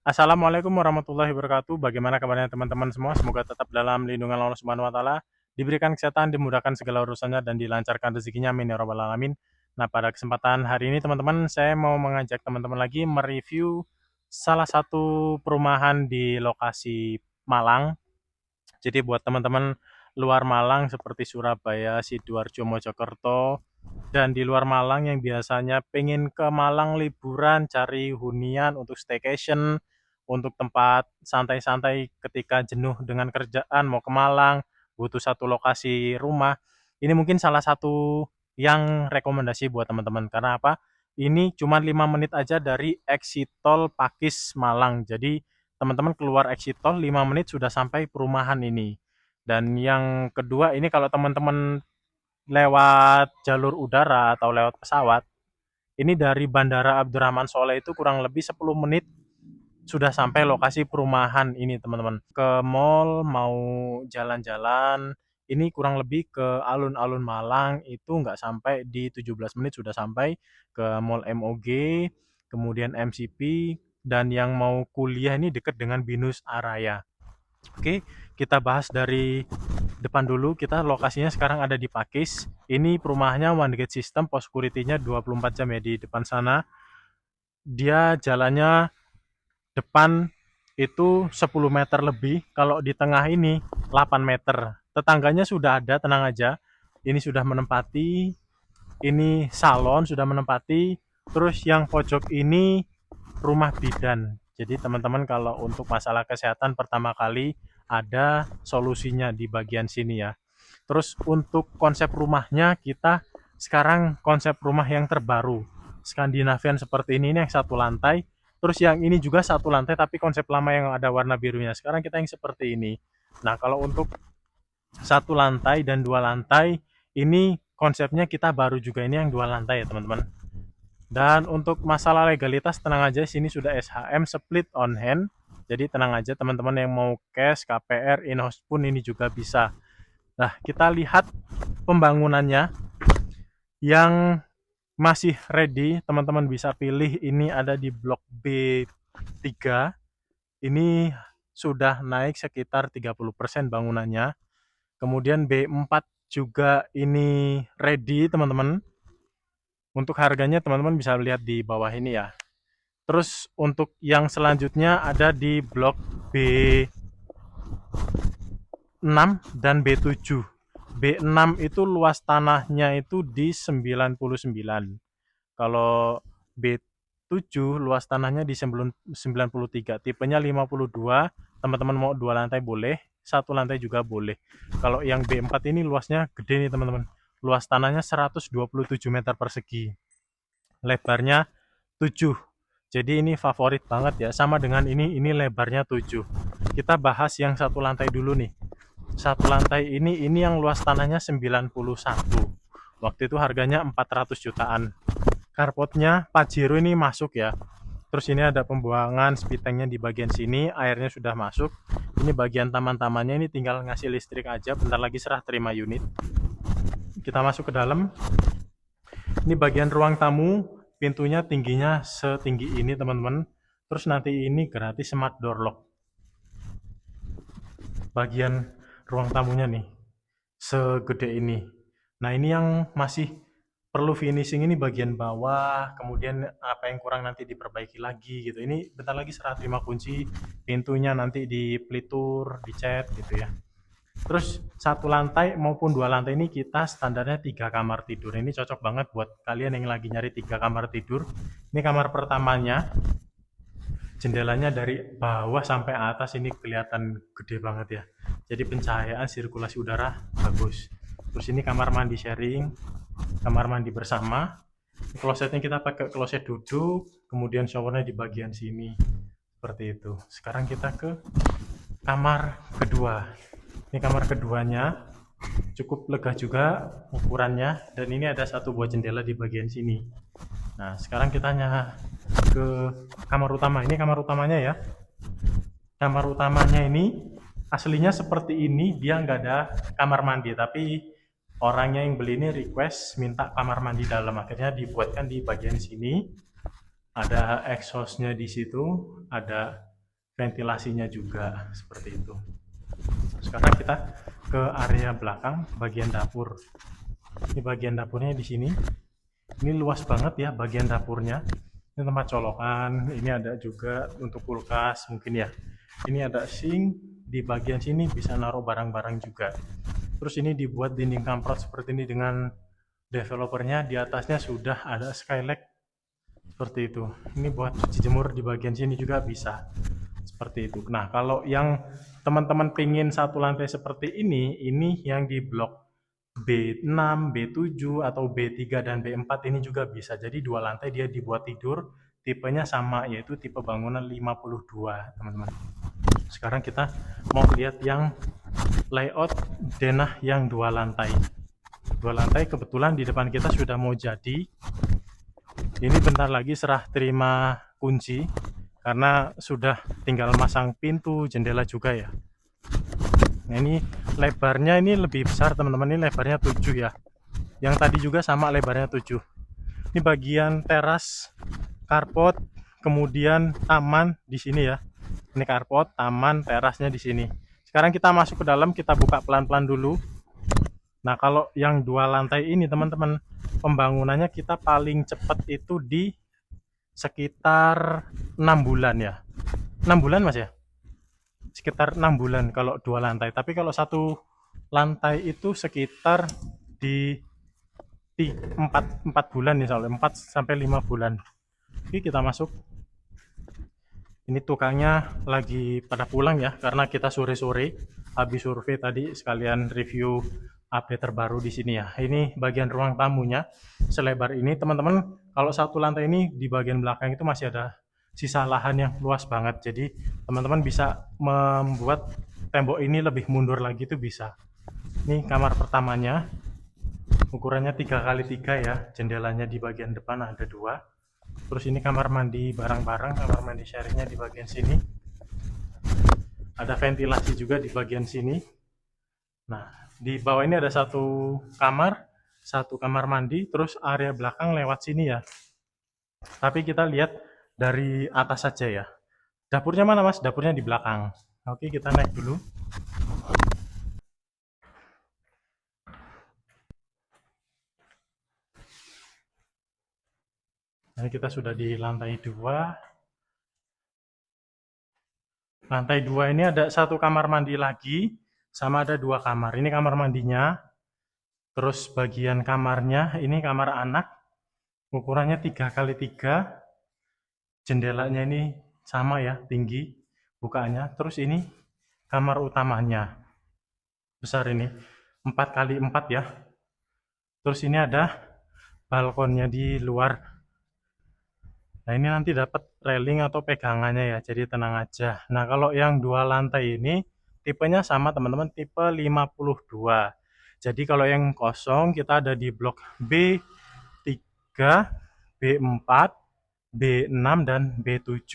Assalamualaikum warahmatullahi wabarakatuh. Bagaimana kabarnya teman-teman semua? Semoga tetap dalam lindungan Allah Subhanahu wa taala, diberikan kesehatan, dimudahkan segala urusannya dan dilancarkan rezekinya. Amin ya rabbal alamin. Nah, pada kesempatan hari ini teman-teman, saya mau mengajak teman-teman lagi mereview salah satu perumahan di lokasi Malang. Jadi buat teman-teman luar Malang seperti Surabaya, Sidoarjo, Mojokerto, dan di luar Malang yang biasanya pengen ke Malang liburan, cari hunian untuk staycation, untuk tempat santai-santai ketika jenuh dengan kerjaan, mau ke Malang, butuh satu lokasi rumah. Ini mungkin salah satu yang rekomendasi buat teman-teman. Karena apa? Ini cuma 5 menit aja dari exit tol Pakis Malang. Jadi teman-teman keluar exit tol 5 menit sudah sampai perumahan ini. Dan yang kedua ini kalau teman-teman lewat jalur udara atau lewat pesawat, ini dari Bandara Abdurrahman Soleh itu kurang lebih 10 menit sudah sampai lokasi perumahan ini teman-teman. Ke mall mau jalan-jalan, ini kurang lebih ke alun-alun Malang itu nggak sampai di 17 menit sudah sampai ke mall MOG, kemudian MCP, dan yang mau kuliah ini dekat dengan Binus Araya. Oke, kita bahas dari depan dulu. Kita lokasinya sekarang ada di Pakis. Ini perumahannya one gate system, pos security-nya 24 jam ya di depan sana. Dia jalannya depan itu 10 meter lebih, kalau di tengah ini 8 meter. Tetangganya sudah ada, tenang aja. Ini sudah menempati, ini salon sudah menempati, terus yang pojok ini rumah bidan. Jadi teman-teman kalau untuk masalah kesehatan pertama kali ada solusinya di bagian sini ya. Terus untuk konsep rumahnya kita sekarang konsep rumah yang terbaru. Skandinavian seperti ini yang satu lantai. Terus yang ini juga satu lantai tapi konsep lama yang ada warna birunya. Sekarang kita yang seperti ini. Nah, kalau untuk satu lantai dan dua lantai ini konsepnya kita baru juga ini yang dua lantai ya teman-teman. Dan untuk masalah legalitas tenang aja sini sudah SHM split on hand. Jadi tenang aja teman-teman yang mau cash, KPR, in-house pun ini juga bisa. Nah, kita lihat pembangunannya yang masih ready, teman-teman bisa pilih ini ada di blok B3. Ini sudah naik sekitar 30% bangunannya. Kemudian B4 juga ini ready, teman-teman. Untuk harganya teman-teman bisa lihat di bawah ini ya. Terus untuk yang selanjutnya ada di blok B6 dan B7. B6 itu luas tanahnya itu di 99. Kalau B7 luas tanahnya di 93. Tipenya 52. Teman-teman mau dua lantai boleh, satu lantai juga boleh. Kalau yang B4 ini luasnya gede nih teman-teman. Luas tanahnya 127 meter persegi. Lebarnya 7. Jadi ini favorit banget ya. Sama dengan ini lebarnya 7. Kita bahas yang satu lantai dulu nih. Satu lantai ini yang luas tanahnya 91. Waktu itu harganya 400 jutaan. Carportnya Pajero ini masuk ya. Terus ini ada pembuangan spitengnya di bagian sini, airnya sudah masuk. Ini bagian taman-tamannya ini tinggal ngasih listrik aja, bentar lagi serah terima unit. Kita masuk ke dalam. Ini bagian ruang tamu, pintunya tingginya setinggi ini teman-teman. Terus nanti ini gratis smart door lock. Bagian ruang tamunya nih, segede ini. Nah ini yang masih perlu finishing ini bagian bawah, kemudian apa yang kurang nanti diperbaiki lagi gitu. Ini bentar lagi serah terima kunci, pintunya nanti dipelitur, dicat gitu ya. Terus satu lantai maupun dua lantai ini kita standarnya 3 kamar tidur. Ini cocok banget buat kalian yang lagi nyari 3 kamar tidur. Ini kamar pertamanya, jendelanya dari bawah sampai atas ini kelihatan gede banget ya. Jadi pencahayaan sirkulasi udara bagus. Terus ini kamar mandi sharing, kamar mandi bersama. Klosetnya kita pakai kloset duduk, kemudian showernya di bagian sini. Seperti itu. Sekarang kita ke kamar kedua. Ini kamar keduanya, cukup lega juga ukurannya, dan ini ada satu buah jendela di bagian sini. Nah, sekarang kita ke kamar utama. Ini kamar utamanya ya. Kamar utamanya ini aslinya seperti ini, dia nggak ada kamar mandi, tapi orangnya yang beli ini request minta kamar mandi dalam, akhirnya dibuatkan di bagian sini. Ada exhaustnya di situ, ada ventilasinya juga seperti itu. Sekarang kita ke area belakang bagian dapur. Ini bagian dapurnya di sini. Ini luas banget ya bagian dapurnya. Ini tempat colokan, ini ada juga untuk kulkas mungkin ya. Ini ada sink, di bagian sini bisa naruh barang-barang juga. Terus ini dibuat dinding kamprot seperti ini dengan developernya, di atasnya sudah ada skylight seperti itu. Ini buat cuci jemur di bagian sini juga bisa seperti itu. Nah, kalau yang teman-teman pingin satu lantai seperti ini yang di blok B6, B7 atau B3 dan B4 ini juga bisa. Jadi dua lantai dia dibuat tidur, tipenya sama yaitu tipe bangunan 52, teman-teman. Sekarang kita mau lihat yang layout denah yang dua lantai. Dua lantai kebetulan di depan kita sudah mau jadi. Ini bentar lagi serah terima kunci karena sudah tinggal masang pintu, jendela juga ya. Nah, ini lebarnya ini lebih besar teman-teman, ini lebarnya 7 ya. Yang tadi juga sama lebarnya 7. Ini bagian teras, carport, kemudian taman di sini ya. Ini carport, taman, terasnya di sini. Sekarang kita masuk ke dalam, kita buka pelan-pelan dulu. Nah, kalau yang dua lantai ini teman-teman, pembangunannya kita paling cepat itu di sekitar 6 bulan ya. 6 bulan Mas ya? Sekitar 6 bulan kalau dua lantai. Tapi kalau satu lantai itu sekitar di 4 bulan nih soalnya, 4 sampai 5 bulan. Oke, kita masuk. Ini tukangnya lagi pada pulang ya, karena kita sore-sore habis survei tadi sekalian review update terbaru di sini ya. Ini bagian ruang tamunya selebar ini teman-teman. Kalau satu lantai ini di bagian belakang itu masih ada sisa lahan yang luas banget. Jadi teman-teman bisa membuat tembok ini lebih mundur lagi itu bisa. Ini kamar pertamanya. Ukurannya 3x3 ya. Jendelanya di bagian depan ada 2. Terus ini kamar mandi barang-barang, kamar mandi sharingnya di bagian sini. Ada ventilasi juga di bagian sini. Nah, di bawah ini ada satu kamar mandi, terus area belakang lewat sini ya. Tapi kita lihat dari atas saja ya. Dapurnya mana Mas? Dapurnya di belakang. Oke, kita naik dulu. Nah, kita sudah di lantai 2. Lantai 2 ini ada satu kamar mandi lagi, sama ada 2 kamar. Ini kamar mandinya. Terus bagian kamarnya, ini kamar anak. Ukurannya 3x3. Jendelanya ini sama ya, tinggi bukaannya. Terus ini kamar utamanya. Besar ini. 4x4 ya. Terus ini ada balkonnya di luar. Nah, ini nanti dapat railing atau pegangannya ya, jadi tenang aja. Nah, kalau yang dua lantai ini tipenya sama teman-teman, tipe 52. Jadi kalau yang kosong kita ada di blok B3, B4, B6 dan B7.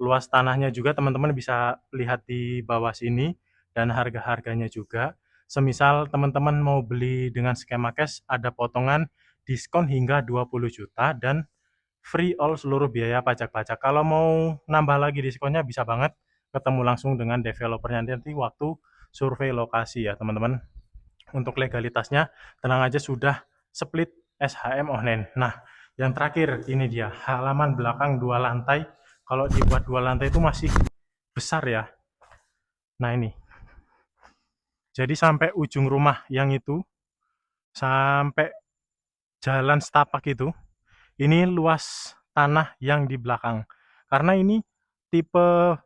Luas tanahnya juga teman-teman bisa lihat di bawah sini dan harga-harganya juga. Semisal teman-teman mau beli dengan skema cash, ada potongan diskon hingga 20 juta dan free all seluruh biaya pajak-pajak. Kalau mau nambah lagi diskonnya bisa banget ketemu langsung dengan developernya nanti waktu survei lokasi ya teman-teman. Untuk legalitasnya tenang aja sudah split SHM online. Nah, yang terakhir ini dia halaman belakang 2 lantai. Kalau dibuat 2 lantai itu masih besar ya. Nah, ini. Jadi sampai ujung rumah yang itu sampai jalan setapak itu ini luas tanah yang di belakang. Karena ini tipe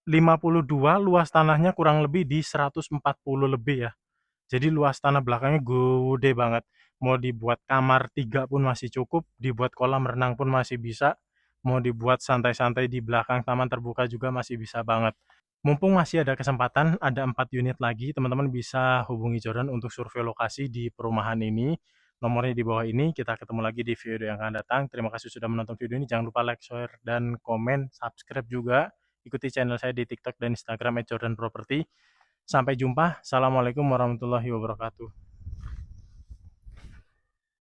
52, luas tanahnya kurang lebih di 140 lebih ya. Jadi luas tanah belakangnya gede banget. Mau dibuat kamar 3 pun masih cukup, dibuat kolam renang pun masih bisa, mau dibuat santai-santai di belakang taman terbuka juga masih bisa banget. Mumpung masih ada kesempatan, ada 4 unit lagi, teman-teman bisa hubungi Jordan untuk survei lokasi di perumahan ini. Nomornya di bawah ini, kita ketemu lagi di video yang akan datang. Terima kasih sudah menonton video ini, jangan lupa like, share, dan komen, subscribe juga. Ikuti channel saya di TikTok dan Instagram @jordanproperty. Sampai jumpa, assalamualaikum warahmatullahi wabarakatuh.